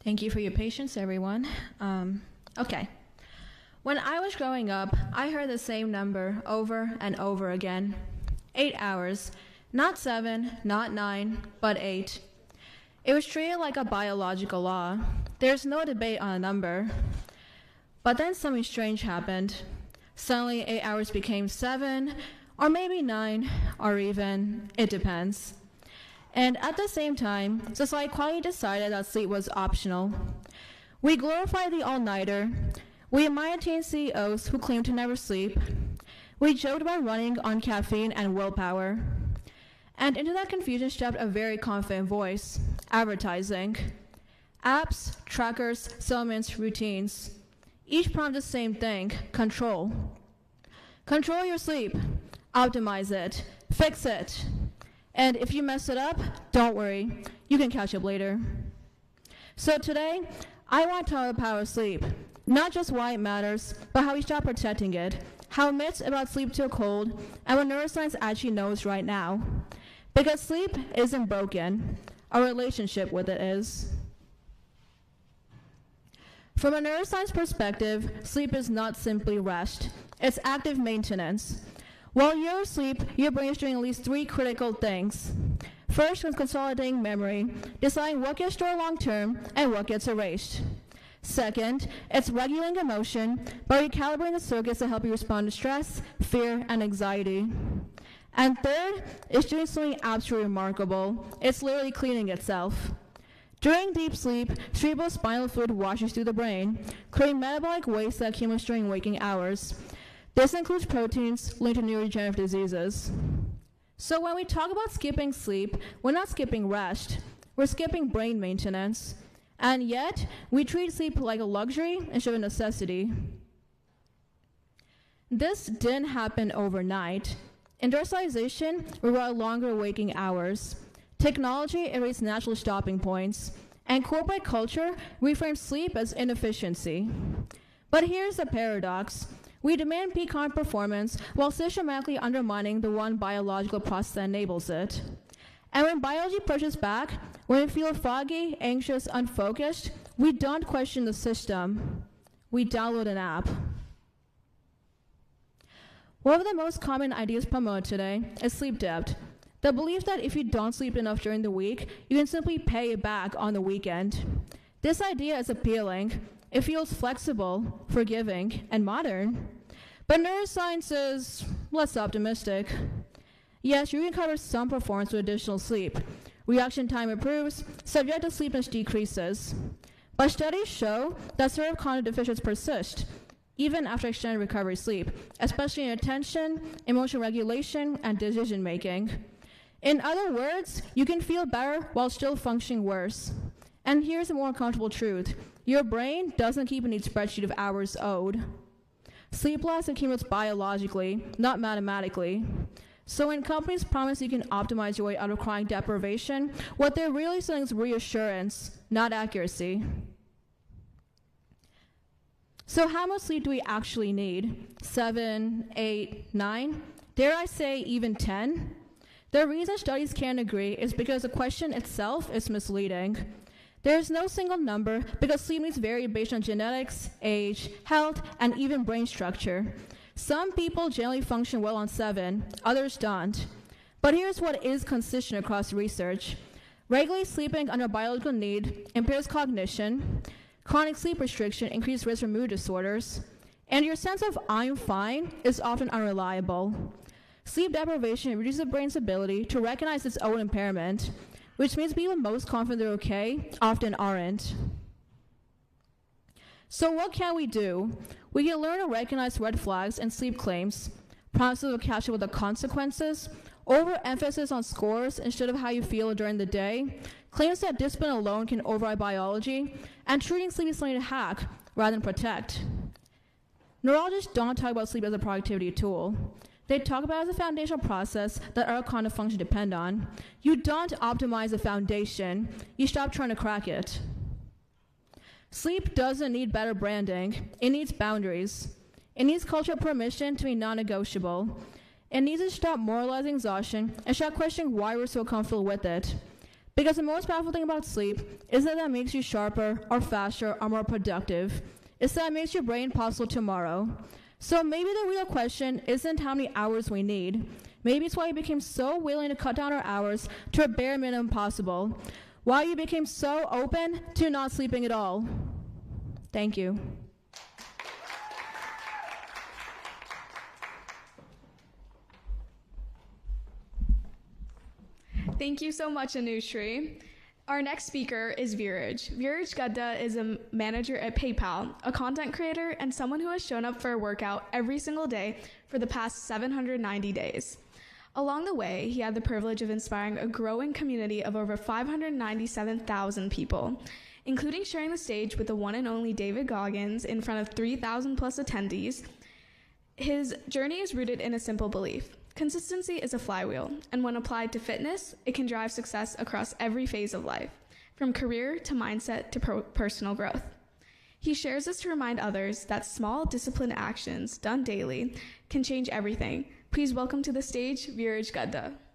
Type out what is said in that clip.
Thank you for your patience, everyone. Okay. When I was growing up, I heard the same number over and over again. 8 hours. Not 7, not 9, but 8. It was treated like a biological law. There's no debate on a number. But then something strange happened. Suddenly 8 hours became 7, or maybe 9, or even, it depends. And at the same time, society quietly decided that sleep was optional. We glorified the all-nighter. We admired teen CEOs who claimed to never sleep. We joked about running on caffeine and willpower. And into that confusion stepped a very confident voice: advertising. Apps, trackers, supplements, routines. Each prompt the same thing: control. Control your sleep. Optimize it. Fix it. And if you mess it up, don't worry. You can catch up later. So today, I want to talk about the power of sleep. Not just why it matters, but how we stop protecting it, how myths about sleep took hold, and what neuroscience actually knows right now. Because sleep isn't broken. Our relationship with it is. From a neuroscience perspective, sleep is not simply rest. It's active maintenance. While you're asleep, your brain is doing at least 3 critical things. First, it's consolidating memory, deciding what gets stored long-term and what gets erased. Second, it's regulating emotion by recalibrating the circuits that help you respond to stress, fear, and anxiety. And third, it's doing something absolutely remarkable. It's literally cleaning itself. During deep sleep, cerebrospinal fluid washes through the brain, creating metabolic waste that accumulates during waking hours. This includes proteins linked to neurodegenerative diseases. So when we talk about skipping sleep, we're not skipping rest. We're skipping brain maintenance. And yet, we treat sleep like a luxury instead of a necessity. This didn't happen overnight. Industrialization required longer waking hours. Technology erased natural stopping points. And corporate culture reframed sleep as inefficiency. But here's the paradox. We demand peak on performance while systematically undermining the one biological process that enables it. And when biology pushes back, when we feel foggy, anxious, unfocused, we don't question the system. We download an app. One of the most common ideas promoted today is sleep debt. The belief that if you don't sleep enough during the week, you can simply pay it back on the weekend. This idea is appealing. It feels flexible, forgiving, and modern. But neuroscience is less optimistic. Yes, you can cover some performance with additional sleep. Reaction time improves, subjective sleepiness decreases. But studies show that certain cognitive deficits persist, even after extended recovery sleep, especially in attention, emotional regulation, and decision making. In other words, you can feel better while still functioning worse. And here's a more uncomfortable truth. Your brain doesn't keep a neat spreadsheet of hours owed. Sleep loss accumulates biologically, not mathematically. So when companies promise you can optimize your way out of chronic deprivation, what they're really selling is reassurance, not accuracy. So how much sleep do we actually need? 7, 8, 9? Dare I say even 10? The reason studies can't agree is because the question itself is misleading. There is no single number because sleep needs vary based on genetics, age, health, and even brain structure. Some people generally function well on 7, others don't. But here's what is consistent across research. Regularly sleeping under biological need impairs cognition. Chronic sleep restriction increases risk for mood disorders. And your sense of "I'm fine" is often unreliable. Sleep deprivation reduces the brain's ability to recognize its own impairment, which means people most confident they're okay often aren't. So what can we do? We can learn to recognize red flags and sleep claims, promises to catch up with the consequences, overemphasis on scores instead of how you feel during the day, claims that discipline alone can override biology, and treating sleep as something to hack rather than protect. Neurologists don't talk about sleep as a productivity tool. They talk about it as a foundational process that our cognitive function depend on. You don't optimize the foundation. You stop trying to crack it. Sleep doesn't need better branding. It needs boundaries. It needs cultural permission to be non-negotiable. It needs to stop moralizing exhaustion and start questioning why we're so comfortable with it. Because the most powerful thing about sleep isn't that it makes you sharper or faster or more productive. It's that it makes your brain possible tomorrow. So maybe the real question isn't how many hours we need. Maybe it's why you became so willing to cut down our hours to a bare minimum possible. Why you became so open to not sleeping at all. Thank you. Thank you so much, Anushri. Our next speaker is Viraj. Viraj Gadda is a manager at PayPal, a content creator, and someone who has shown up for a workout every single day for the past 790 days. Along the way, he had the privilege of inspiring a growing community of over 597,000 people, including sharing the stage with the one and only David Goggins in front of 3,000 plus attendees. His journey is rooted in a simple belief. Consistency is a flywheel, and when applied to fitness, it can drive success across every phase of life, from career to mindset to personal growth. He shares this to remind others that small, disciplined actions done daily can change everything. Please welcome to the stage, Viraj Gadda.